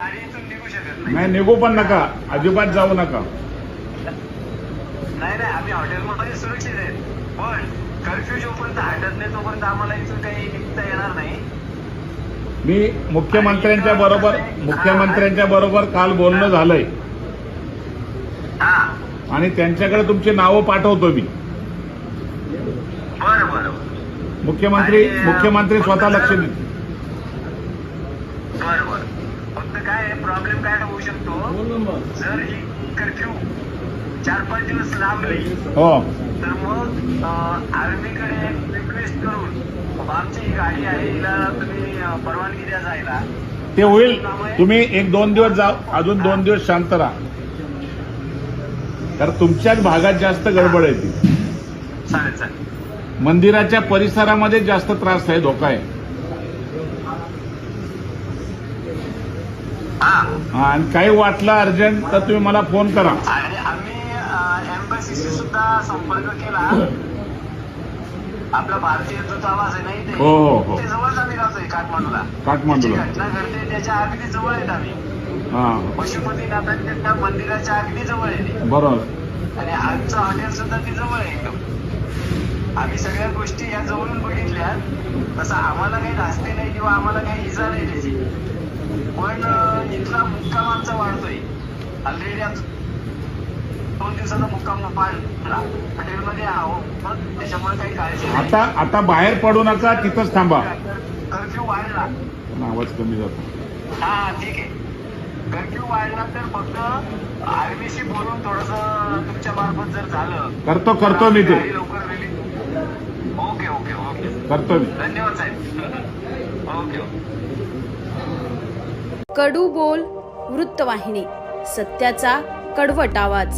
नाही, निघू पण नका, अजिबात जाऊ नका. नाही आम्ही हॉटेलमध्ये सुरक्षित आहे, पण कर्फ्यू जोपर्यंत हटत नाही तोपर्यंत आम्हाला इथून काही निघता येणार नाही. मी मुख्यमंत्र्यांच्या बरोबर काल बोलणं झालंय आणि त्यांच्याकडे तुमची नावं पाठवतो मी. बरं मुख्यमंत्री स्वतः लक्ष देतील. बरं फक्त काय प्रॉब्लेम काय होऊ शकतो, जर ही कर्फ्यू 4-5 दिवस लांबली हो तर मग आर्मीकडे रिक्वेस्ट करून आमची ही गाडी आहे हिला तुम्ही परवानगी द्या जायला. ते होईल. तुम्ही 1-2 दिवस जा, अजून 2 दिवस शांत राहा, कारण तुमच्याच भागात जास्त गडबड आहे ती. चालेल. मंदिराच्या परिसरामध्ये जास्त त्रास आहे, धोका आहे. आणि काही वाटलं अर्जंट तर तुम्ही मला फोन करा. आणि आम्ही एम्बसीशी सुद्धा संपर्क केला. आपला भारतीय दूतावास आहे नाही ते, हो. ते जवळच आम्ही राहतोय काठमांडूला. घटना घडते त्याच्या अगदी जवळ आहेत आम्ही. पशुपतीनाथांच्या मंदिराच्या अगदी जवळ आहे. बरोबर. आणि आमचं हॉटेल सुद्धा ती जवळ आहे एकदम. आम्ही सगळ्या गोष्टी या जवळून बघितल्या. तसं आम्हाला काही धास्ती नाही किंवा आम्हाला काही इजा नाही त्याची, पण इथला मुक्काम आमचा वाढतोय. ऑलरेडी 2 दिवसाचा मुक्काम वाढला हॉटेलमध्ये आहोत, त्याच्यामुळे काही काळजी नाही. आता बाहेर पडू नका, तिथंच थांबा. कर्फ्यू वाढला, आवाज कमी जातो. ठीक आहे. कर्फ्यू वाढला तर फक्त आर्मीशी बोलून थोडस तुमच्या मार्फत जर झालं करतो मी ते. लवकर रिलीज. ओके करतो मी. धन्यवाद साहेब. ओके. कडू बोल वृत्तवाहिनी, सत्याचा कडवट आवाज.